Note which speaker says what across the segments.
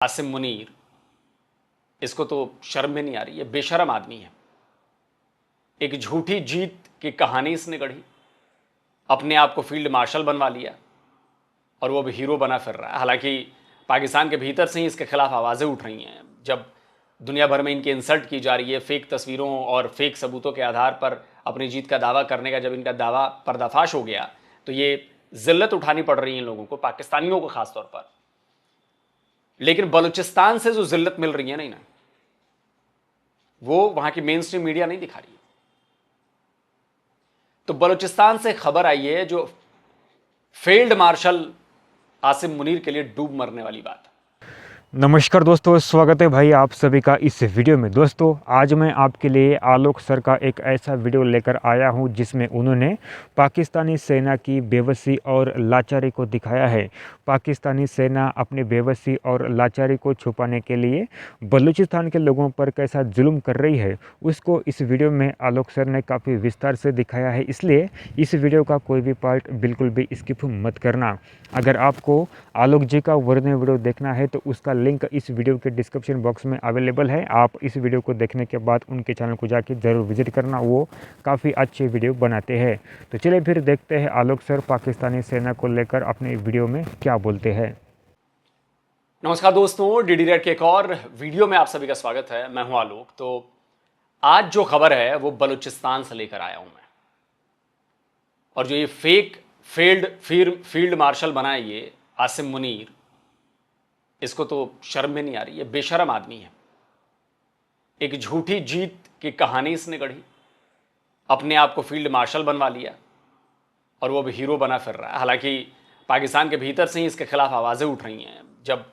Speaker 1: आसिम मुनीर, इसको तो शर्म भी नहीं आ रही, ये बेशरम आदमी है। एक झूठी जीत की कहानी इसने गढ़ी, अपने आप को फील्ड मार्शल बनवा लिया और वो भी हीरो बना फिर रहा है। हालांकि पाकिस्तान के भीतर से ही इसके खिलाफ आवाज़ें उठ रही हैं। जब दुनिया भर में इनकी इंसल्ट की जा रही है, फेक तस्वीरों और फेक सबूतों के आधार पर अपनी जीत का दावा करने का जब इनका दावा पर्दाफाश हो गया, तो ये जिल्लत उठानी पड़ रही है इन लोगों को, पाकिस्तानियों को खासतौर पर। लेकिन बलूचिस्तान से जो जिल्लत मिल रही है ना, वो वहां की मेन स्ट्रीम मीडिया नहीं दिखा रही है। तो बलूचिस्तान से खबर आई है जो फील्ड मार्शल आसिम मुनीर के लिए डूब मरने वाली बात।
Speaker 2: नमस्कार दोस्तों, स्वागत है भाई आप सभी का इस वीडियो में। दोस्तों आज मैं आपके लिए आलोक सर का एक ऐसा वीडियो लेकर आया हूं जिसमें उन्होंने पाकिस्तानी सेना की बेबसी और लाचारी को दिखाया है। पाकिस्तानी सेना अपनी बेबसी और लाचारी को छुपाने के लिए बलूचिस्तान के लोगों पर कैसा जुल्म कर रही है, उसको इस वीडियो में आलोक सर ने काफ़ी विस्तार से दिखाया है। इसलिए इस वीडियो का कोई भी पार्ट बिल्कुल भी स्किप मत करना। अगर आपको आलोक जी का ओरिजिनल वीडियो देखना है तो उसका लिंक इस वीडियो के डिस्क्रिप्शन बॉक्स में अवेलेबल है। आप इस वीडियो को देखने के बाद उनके चैनल को जाके ज़रूर विजिट करना, वो काफ़ी अच्छे वीडियो बनाते हैं। तो चलिए फिर देखते हैं आलोक सर पाकिस्तानी सेना को लेकर अपने वीडियो में क्या बोलते हैं।
Speaker 1: नमस्कार दोस्तों, डीडी रेड के एक और वीडियो में आप सभी का स्वागत है। मैं हूं आलोक। तो आज जो खबर है वो बलूचिस्तान से लेकर आया हूं मैं। और जो ये फेक फील्ड मार्शल बना है ये आसिम मुनीर, इसको तो शर्म भी नहीं आ रही, ये बेशरम आदमी है। एक झूठी जीत की कहानी इसने गढ़ी, अपने आप को फील्ड मार्शल बनवा लिया और वो भी हीरो बना फिर रहा है। हालांकि पाकिस्तान के भीतर से ही इसके खिलाफ आवाज़ें उठ रही हैं। जब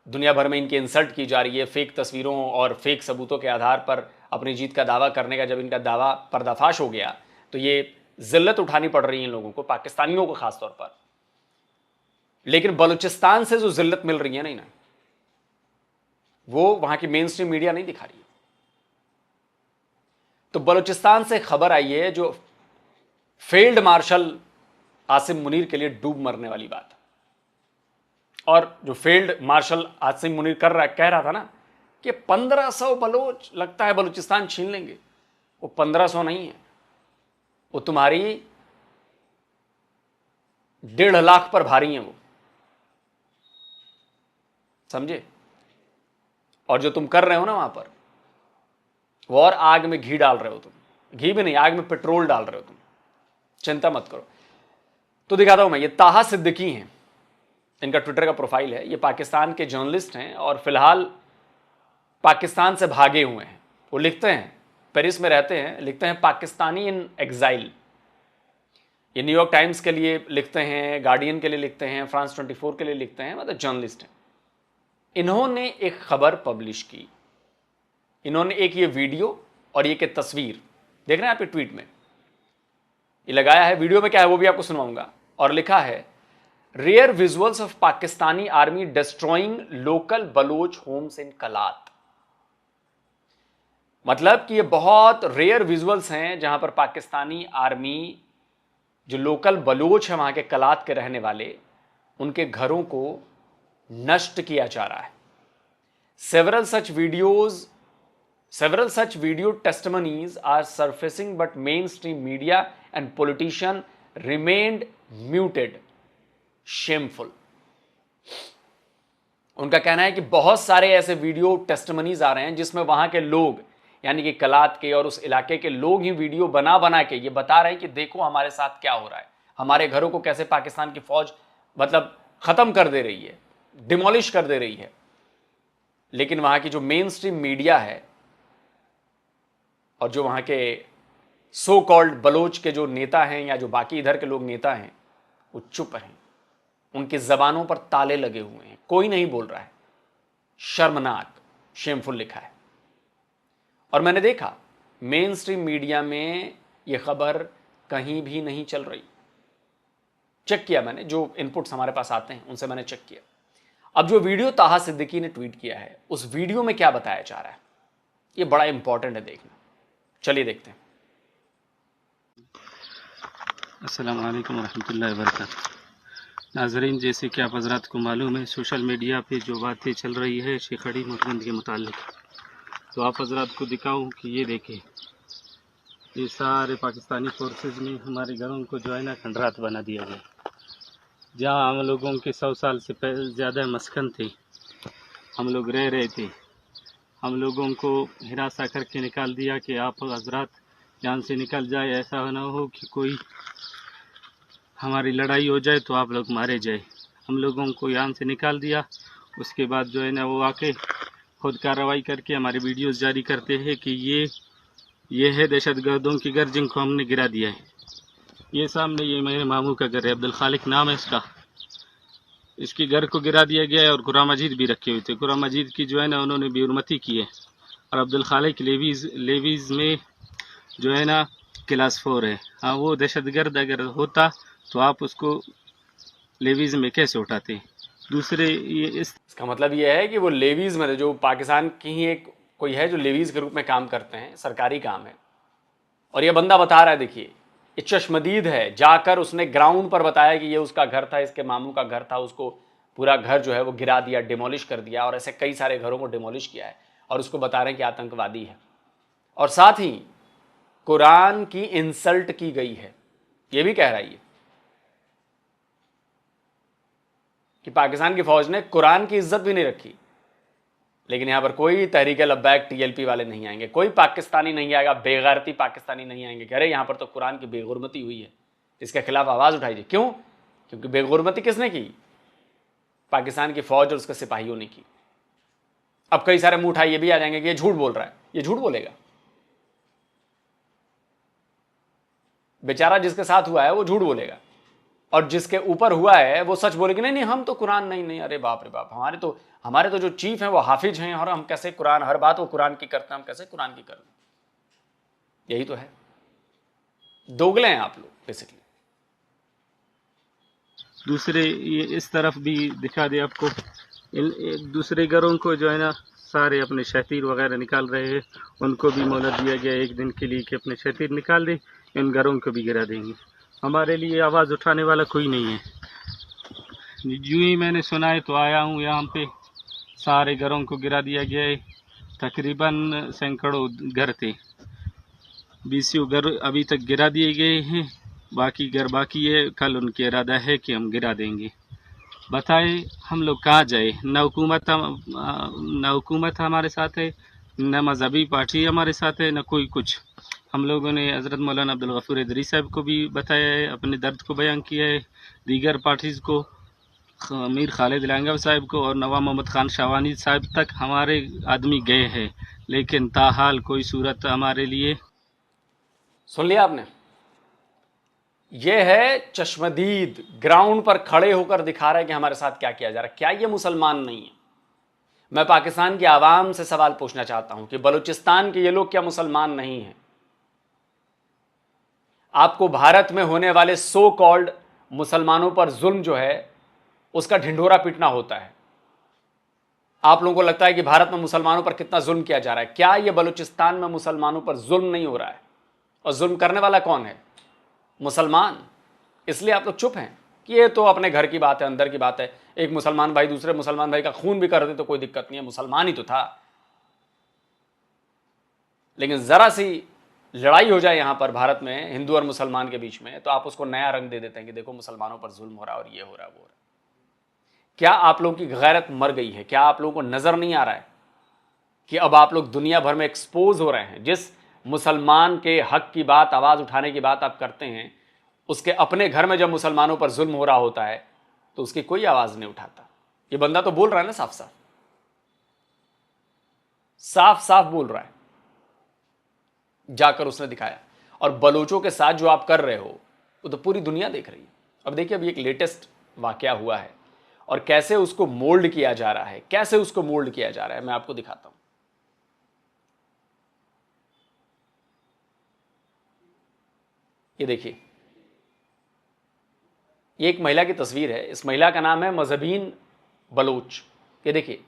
Speaker 1: दुनिया भर में इनकी इंसल्ट की जा रही है, फेक तस्वीरों और फेक सबूतों के आधार पर अपनी जीत का दावा करने का जब इनका दावा पर्दाफाश हो गया, तो ये जिल्लत उठानी पड़ रही है इन लोगों को, पाकिस्तानियों को खासतौर पर। लेकिन बलूचिस्तान से जो जिल्लत मिल रही है ना, वो वहां की मेन स्ट्रीम मीडिया नहीं दिखा रही है। तो बलूचिस्तान से खबर आई है जो फील्ड मार्शल आसिम मुनीर के लिए डूब मरने वाली बात। और जो फील्ड मार्शल आसिम मुनीर कह रहा था ना कि 1500 बलोच लगता है बलूचिस्तान छीन लेंगे, वो 1500 नहीं है, वो तुम्हारी 1.5 लाख पर भारी है वो, समझे। और जो तुम कर रहे हो ना वहां पर, वो और आग में घी डाल रहे हो तुम, घी भी नहीं, आग में पेट्रोल डाल रहे हो तुम, चिंता मत करो। तो दिखाता हूं मैं, ये ताहा सिद्दीकी हैं, इनका ट्विटर का प्रोफाइल है। ये पाकिस्तान के जर्नलिस्ट हैं और फिलहाल पाकिस्तान से भागे हुए हैं। वो लिखते हैं, पेरिस में रहते हैं, लिखते हैं पाकिस्तानी इन एग्जाइल। ये न्यूयॉर्क टाइम्स के लिए लिखते हैं, गार्डियन के लिए लिखते हैं, फ्रांस 24 के लिए लिखते हैं, मतलब जर्नलिस्ट हैं। इन्होंने एक खबर पब्लिश की, इन्होंने एक ये वीडियो और ये तस्वीर देख रहे हैं आप ये ट्वीट में, ये लगाया है। वीडियो में क्या है वो भी आपको सुनाऊंगा। और लिखा है, rare visuals of Pakistani army destroying local Baloch homes in Kalat. मतलब कि ये बहुत रेयर विजुअल्स हैं जहां पर पाकिस्तानी आर्मी, जो लोकल बलोच है वहां के कलात के रहने वाले, उनके घरों को नष्ट किया जा रहा है। Several such video testimonies are surfacing, but mainstream media and politicians remained muted. Shameful. उनका कहना है कि बहुत सारे ऐसे वीडियो टेस्टमनीज आ रहे हैं जिसमें वहां के लोग, यानी कि कलात के और उस इलाके के लोग ही वीडियो बना बना के ये बता रहे हैं कि देखो हमारे साथ क्या हो रहा है, हमारे घरों को कैसे पाकिस्तान की फौज मतलब खत्म कर दे रही है, डिमोलिश कर दे रही है। लेकिन वहां की जो मेन स्ट्रीम मीडिया है और जो वहां के सो कॉल्ड बलोच के जो नेता हैं या जो बाकी इधर के लोग नेता हैं, वो चुप हैं, उनकी जबानों पर ताले लगे हुए हैं, कोई नहीं बोल रहा है। शर्मनाक, शेमफुल लिखा है। और मैंने देखा मेन स्ट्रीम मीडिया में यह खबर कहीं भी नहीं चल रही। चेक किया मैंने, जो इनपुट्स हमारे पास आते हैं उनसे मैंने चेक किया। अब जो वीडियो ताहा सिद्दीकी ने ट्वीट किया है, उस वीडियो में क्या बताया जा रहा है, ये बड़ा इंपॉर्टेंट है देखना। चलिए देखते हैं।
Speaker 3: अस्सलाम वालेकुम रहमतुल्लाहि व बरकातहू। नाजरीन, जैसे कि आप हजरात को मालूम है, सोशल मीडिया पे जो बातें चल रही है शेखड़ी नोटबंद के मुतालिक, तो आप हजरात को दिखाऊं कि ये देखें, ये सारे पाकिस्तानी फोर्सेज में हमारे घरों को जो है ना खंडरात बना दिया गया। जहाँ हम लोगों के 100 साल से ज़्यादा मस्कन थे, हम लोग रह रहे थे, हम लोगों को हिरासा करके निकाल दिया कि आप हजरात जान से निकल जाए, ऐसा ना हो कि कोई हमारी लड़ाई हो जाए तो आप लोग मारे जाए। हम लोगों को यहाँ से निकाल दिया। उसके बाद जो है ना वो आके खुद कार्रवाई करके हमारे वीडियोस जारी करते हैं कि ये है दहशतगर्दों की घर जिनको हमने गिरा दिया है। ये सामने ये मेरे मामू का घर है, अब्दुल खालिक नाम है इसका। इसके घर को गिरा दिया गया है और कुरान मजीद भी रखे हुए थे। कुरान मजीद की जो है ना उन्होंने बेहुरमती की है। और अब्दुल खालिक लेवीज़ में जो है ना क्लास 4 है। हाँ, वो दहशतगर्द अगर होता तो आप उसको लेवीज़ में कैसे उठाते? दूसरे ये
Speaker 1: इसका मतलब ये है कि वो लेवीज में जो पाकिस्तान की ही एक कोई है जो लेवीज के रूप में काम करते हैं, सरकारी काम है। और ये बंदा बता रहा है, देखिए ये चश्मदीद है, जाकर उसने ग्राउंड पर बताया कि ये उसका घर था, इसके मामू का घर था, उसको पूरा घर जो है वो गिरा दिया, डिमोलिश कर दिया, और ऐसे कई सारे घरों को डिमोलिश किया है और उसको बता रहे हैं कि आतंकवादी है। और साथ ही कुरान की इंसल्ट की गई है, ये भी कह रहा है कि पाकिस्तान की फौज ने कुरान की इज्जत भी नहीं रखी। लेकिन यहां पर कोई तहरीक लब्बैक टीएलपी वाले नहीं आएंगे, कोई पाकिस्तानी नहीं आएगा, बेगैरती पाकिस्तानी नहीं आएंगे कि अरे यहां पर तो कुरान की बेगुरमती हुई है, इसके खिलाफ आवाज उठाइए। क्यों? क्योंकि बेगुरमती किसने की? पाकिस्तान की फौज और उसके सिपाहियों ने की। अब कई सारे मुंह उठाए ये भी आ जाएंगे कि ये झूठ बोल रहा है। ये झूठ बोलेगा? बेचारा जिसके साथ हुआ है वो झूठ बोलेगा, और जिसके ऊपर हुआ है वो सच बोलेगी नहीं नहीं हम तो कुरान नहीं, अरे बाप रे बाप, हमारे तो जो चीफ हैं वो हाफिज हैं और हम कैसे कुरान, हर बात वो कुरान की करते हैं, हम कैसे कुरान की कर लें? यही तो है, दोगले हैं आप लोग बेसिकली।
Speaker 3: दूसरे ये इस तरफ भी दिखा दे आपको, दूसरे घरों को जो है ना सारे अपने शतीर वगैरह निकाल रहे हैं, उनको भी मोहलत दिया गया एक दिन के लिए कि अपने शतीर निकाल दें, इन घरों को भी गिरा देंगे। हमारे लिए आवाज़ उठाने वाला कोई नहीं है। यूँ ही मैंने सुना है तो आया हूँ यहाँ पे। सारे घरों को गिरा दिया गया है, तकरीबन सैकड़ों घर थे, 20 घर अभी तक गिरा दिए गए हैं, बाकी घर बाकी है। कल उनका इरादा है कि हम गिरा देंगे। बताए हम लोग कहाँ जाए? न हुकूमत हमारे साथ है, न मजहबी पार्टी हमारे साथ है, न कोई कुछ। हम लोगों ने हज़रत मौलाना अब्दुल गफूर इदरी साहब को भी बताया है, अपने दर्द को बयान किया है, दीगर पार्टीज़ को, मीर खालिद लांगव साहब को और नवाब मोहम्मद खान शाहवानी साहब तक हमारे आदमी गए हैं, लेकिन ताहाल कोई सूरत हमारे लिए।
Speaker 1: सुन लिया आपने? यह है चश्मदीद, ग्राउंड पर खड़े होकर दिखा रहा है कि हमारे साथ क्या किया जा रहा है। क्या ये मुसलमान नहीं है? मैं पाकिस्तान की आवाम से सवाल पूछना चाहता हूं कि बलूचिस्तान के ये लोग क्या मुसलमान नहीं हैं? आपको भारत में होने वाले सो कॉल्ड मुसलमानों पर जुल्म जो है उसका ढिंढोरा पीटना होता है। आप लोगों को लगता है कि भारत में मुसलमानों पर कितना जुल्म किया जा रहा है, क्या यह बलूचिस्तान में मुसलमानों पर जुल्म नहीं हो रहा है? और जुल्म करने वाला कौन है? मुसलमान। इसलिए आप लोग चुप हैं कि ये तो अपने घर की बात है, अंदर की बात है। एक मुसलमान भाई दूसरे मुसलमान भाई का खून भी कर दे तो कोई दिक्कत नहीं है, मुसलमान ही तो था। लेकिन जरा सी लड़ाई हो जाए यहां पर भारत में हिंदू और मुसलमान के बीच में, तो आप उसको नया रंग दे देते हैं कि देखो मुसलमानों पर जुल्म हो रहा है और ये हो रहा है वो हो रहा है। क्या आप लोगों की गैरत मर गई है? क्या आप लोगों को नजर नहीं आ रहा है कि अब आप लोग दुनिया भर में एक्सपोज हो रहे हैं? जिस मुसलमान के हक की बात, आवाज उठाने की बात आप करते हैं, उसके अपने घर में जब मुसलमानों पर जुल्म हो रहा होता है तो उसकी कोई आवाज नहीं उठाता। ये बंदा तो बोल रहा है ना, साफ साफ साफ साफ बोल रहा है, जाकर उसने दिखाया। और बलोचों के साथ जो आप कर रहे हो वो तो पूरी दुनिया देख रही है। अब देखिए, अभी एक लेटेस्ट वाकया हुआ है और कैसे उसको मोल्ड किया जा रहा है, कैसे उसको मोल्ड किया जा रहा है, मैं आपको दिखाता हूं। ये देखिए, ये एक महिला की तस्वीर है। इस महिला का नाम है मजहबीन बलोच। ये देखिए,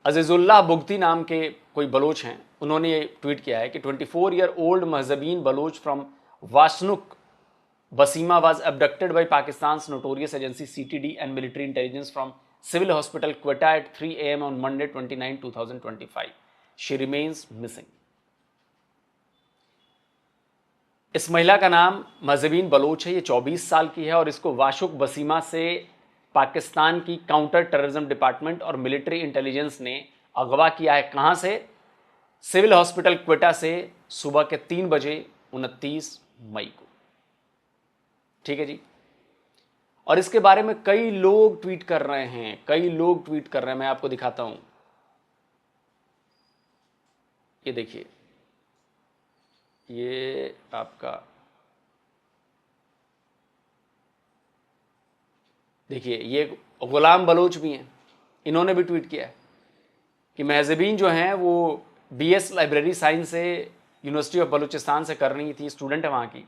Speaker 1: अजीजुल्लाह बुगती नाम के कोई बलोच हैं, उन्होंने ये ट्वीट किया है कि 24 year old Mahjabeen Baloch from Washuk Basima was abducted by Pakistan's notorious agency CTD and military intelligence from Civil Hospital Quetta at 3 a.m. on Monday 29, 2025. She remains missing. इस महिला का नाम मज़बीन बलोच है। ये 24 साल की है और इसको वाशुक बसीमा से पाकिस्तान की काउंटर टेररिज्म डिपार्टमेंट और मिलिट्री इंटेलिजेंस ने अगवा किया है। कहां से? सिविल हॉस्पिटल क्वेटा से सुबह के 3 बजे 29 मई को। ठीक है जी। और इसके बारे में कई लोग ट्वीट कर रहे हैं, मैं आपको दिखाता हूं। ये देखिए, ये आपका देखिए, ये गुलाम बलोच भी हैं, इन्होंने भी ट्वीट किया है कि महजबीन जो हैं वो BS लाइब्रेरी साइंस से यूनिवर्सिटी ऑफ बलूचिस्तान से कर रही थी, स्टूडेंट है वहाँ की,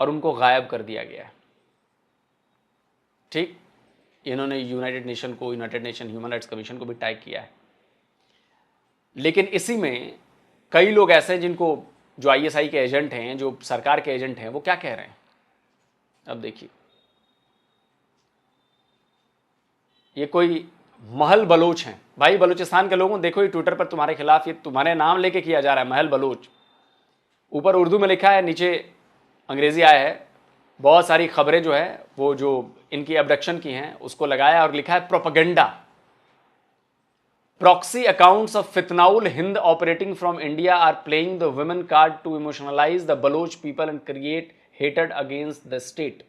Speaker 1: और उनको गायब कर दिया गया है। ठीक, इन्होंने United nation human rights commission को भी टैग किया है। लेकिन इसी में कई लोग ऐसे हैं जिनको, जो ISI के एजेंट हैं, जो सरकार के एजेंट हैं, वो क्या कह रहे हैं। अब देखिए, ये कोई महल बलोच हैं। भाई बलूचिस्तान के लोगों, देखो ये ट्विटर पर तुम्हारे खिलाफ, ये तुम्हारे नाम लेके किया जा रहा है, महल बलोच। ऊपर उर्दू में लिखा है, नीचे अंग्रेजी आया है। बहुत सारी खबरें जो है वो जो इनकी अबडक्शन की हैं उसको लगाया और लिखा है propaganda. Proxy accounts of Fitna ul Hind operating from India are playing the women card to emotionalise the Baloch people and create हेटेड अगेंस्ट द स्टेट।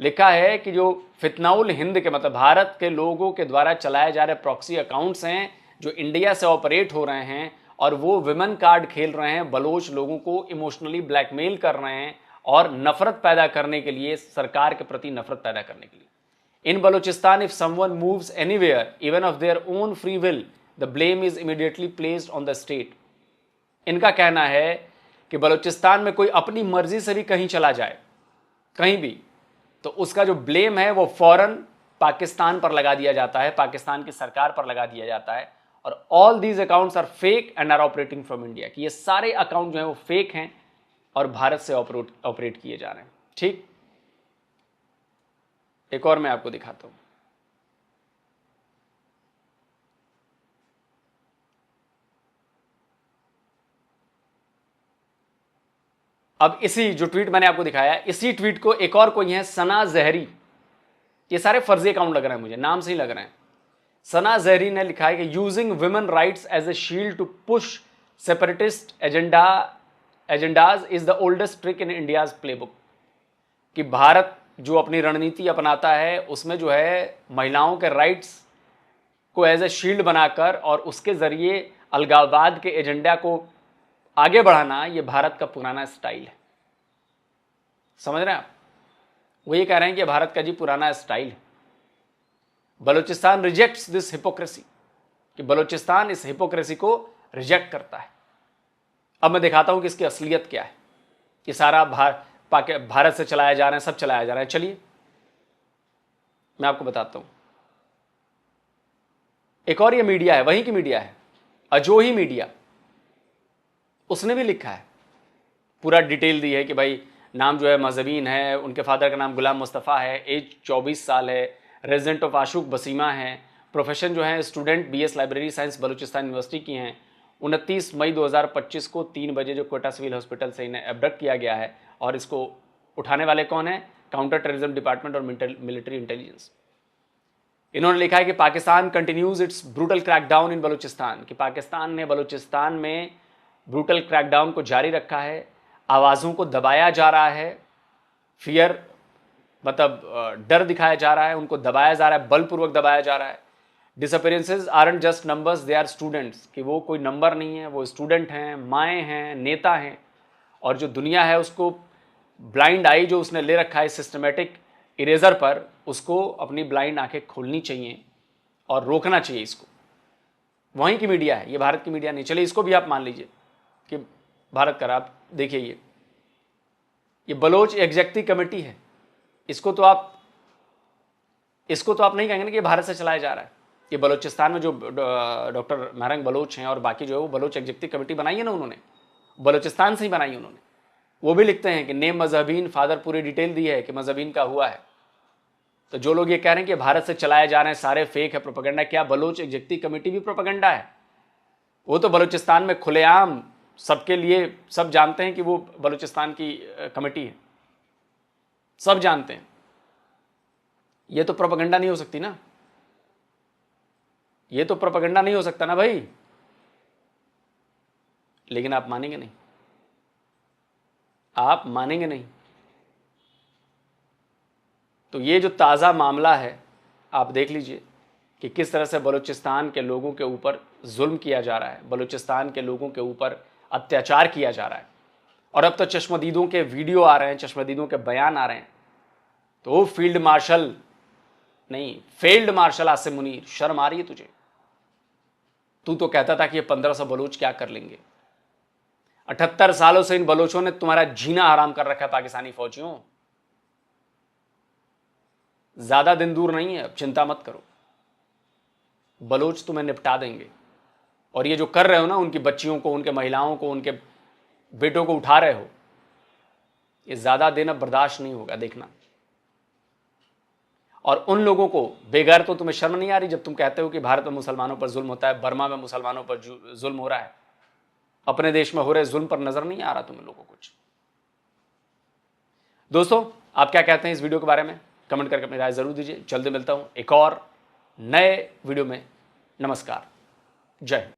Speaker 1: लिखा है कि जो फितनाउल हिंद के, मतलब भारत के लोगों के द्वारा चलाए जा रहे प्रॉक्सी अकाउंट्स हैं जो इंडिया से ऑपरेट हो रहे हैं, और वो विमेन कार्ड खेल रहे हैं, बलोच लोगों को इमोशनली ब्लैकमेल कर रहे हैं और नफरत पैदा करने के लिए, सरकार के प्रति नफरत पैदा करने के लिए। In Balochistan if someone moves anywhere even of their own free will the blame is immediately placed on the state. इनका कहना है कि बलूचिस्तान में कोई अपनी मर्जी से भी कहीं चला जाए, कहीं भी, तो उसका जो ब्लेम है वो फौरन पाकिस्तान पर लगा दिया जाता है, पाकिस्तान की सरकार पर लगा दिया जाता है। और all these accounts are fake and are operating from India, कि ये सारे अकाउंट जो हैं वो फेक हैं और भारत से ऑपरेट किए जा रहे हैं। ठीक, एक और मैं आपको दिखाता हूं। अब इसी जो ट्वीट मैंने आपको दिखाया, इसी ट्वीट को एक और कोई है, सना जहरी। ये सारे फर्जी अकाउंट लग रहे हैं, मुझे नाम से ही लग रहे हैं। सना जहरी ने लिखा है कि using women rights as a shield to push separatist agendas is the oldest trick in India's playbook. कि भारत जो अपनी रणनीति अपनाता है उसमें जो है महिलाओं के राइट्स को एज ए शील्ड बनाकर और उसके जरिए अलगाववाद के एजेंडा को आगे बढ़ाना, ये भारत का पुराना स्टाइल है। समझ रहे हैं आप? वो ये कह रहे हैं कि भारत का जी पुराना स्टाइल है। बलूचिस्तान रिजेक्ट्स दिस हिपोक्रेसी, कि बलूचिस्तान इस हिपोक्रेसी को रिजेक्ट करता है। अब मैं दिखाता हूं कि इसकी असलियत क्या है। ये सारा भारत से चलाया जा रहा है, सब चलाया जा रहा है। चलिए मैं आपको बताता हूं। एक और ये मीडिया है, वहीं की मीडिया है, अजोही मीडिया, उसने भी लिखा है, पूरा डिटेल दी है कि भाई नाम जो है मज़बीन है, उनके फादर का नाम गुलाम मुस्तफ़ा है, एज 24 साल है, रेजिडेंट ऑफ आशुक बसीमा है, प्रोफेशन जो है student BS library science Balochistan university की हैं। 29 मई 2025 को 3 बजे जो क्वेटा सिविल हॉस्पिटल से इन्हें एबडक्ट किया गया है। और इसको उठाने वाले कौन है? काउंटर टेररिज्म डिपार्टमेंट और मिलिट्री इंटेलिजेंस। इन्होंने लिखा है कि Pakistan continues its brutal crackdown in Balochistan, कि पाकिस्तान ने बलूचिस्तान में ब्रूटल क्रैकडाउन को जारी रखा है, आवाज़ों को दबाया जा रहा है, फियर मतलब डर दिखाया जा रहा है, उनको दबाया जा रहा है, बलपूर्वक दबाया जा रहा है। Disappearances aren't just numbers, they are students, कि वो कोई नंबर नहीं है, वो स्टूडेंट हैं, माएँ हैं, नेता हैं। और जो दुनिया है उसको ब्लाइंड आई जो उसने ले रखा है सिस्टमेटिक इरेजर पर, उसको अपनी ब्लाइंड आंखें खोलनी चाहिए और रोकना चाहिए इसको। वहीं की मीडिया है, ये भारत की मीडिया नहीं। चलिए इसको भी आप मान लीजिए कि भारत का। आप देखिए ये बलोच एग्जेक्टिव कमेटी है, इसको तो आप नहीं कहेंगे ना कि भारत से चलाया जा रहा है। ये बलूचिस्तान में जो डॉक्टर महरंग बलोच हैं और बाकी जो है वो बलोच एग्जेक्टिव कमेटी बनाई है ना उन्होंने, बलूचिस्तान से ही बनाई उन्होंने। वो भी लिखते हैं कि नेम मजहबीन, फादर पूरी डिटेल दी है कि मजहबीन का हुआ है। तो जो लोग ये कह रहे हैं कि भारत से चलाए जा रहे हैं सारे फेक है, प्रोपेगेंडा, क्या बलोच एग्जीक्यूटिव कमेटी भी प्रोपेगेंडा है? वो तो बलूचिस्तान में खुलेआम सबके लिए, सब जानते हैं कि वो बलूचिस्तान की कमेटी है, सब जानते हैं। ये तो प्रोपेगेंडा नहीं हो सकती ना, ये तो प्रोपेगेंडा नहीं हो सकता ना भाई। लेकिन आप मानेंगे नहीं, आप मानेंगे नहीं। तो ये जो ताज़ा मामला है, आप देख लीजिए कि किस तरह से बलूचिस्तान के लोगों के ऊपर जुल्म किया जा रहा है, बलूचिस्तान के लोगों के ऊपर अत्याचार किया जा रहा है। और अब तो चश्मदीदों के वीडियो आ रहे हैं, चश्मदीदों के बयान आ रहे हैं। तो वो फील्ड मार्शल नहीं, फील्ड मार्शल आसिम मुनीर, शर्म आ रही है तुझे? तू तो कहता था कि ये 1500 बलूच क्या कर लेंगे। 78 सालों से इन बलोचों ने तुम्हारा जीना हराम कर रखा है पाकिस्तानी फौजियों। ज्यादा दिन दूर नहीं है, अब चिंता मत करो, बलोच तुम्हें निपटा देंगे। और ये जो कर रहे हो ना, उनकी बच्चियों को, उनके महिलाओं को, उनके बेटों को उठा रहे हो, ये ज्यादा दिन अब बर्दाश्त नहीं होगा, देखना। और उन लोगों को बेगैर, तो तुम्हें शर्म नहीं आ रही जब तुम कहते हो कि भारत में मुसलमानों पर जुल्म होता है, बर्मा में मुसलमानों पर जुल्म हो रहा है, अपने देश में हो रहे जुल्म पर नजर नहीं आ रहा तुम्हें लोगों को कुछ? दोस्तों, आप क्या कहते हैं इस वीडियो के बारे में? कमेंट करके अपनी राय जरूर दीजिए। जल्दी मिलता हूं एक और नए वीडियो में। नमस्कार, जय हिंद।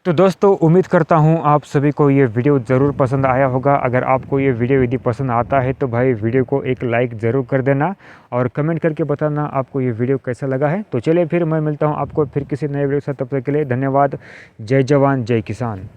Speaker 2: तो दोस्तों, उम्मीद करता हूं आप सभी को ये वीडियो ज़रूर पसंद आया होगा। अगर आपको ये वीडियो यदि पसंद आता है तो भाई वीडियो को एक लाइक ज़रूर कर देना और कमेंट करके बताना आपको ये वीडियो कैसा लगा है। तो चलिए फिर मैं मिलता हूं आपको फिर किसी नए वीडियो के साथ। तब तक के लिए धन्यवाद। जय जवान जय किसान।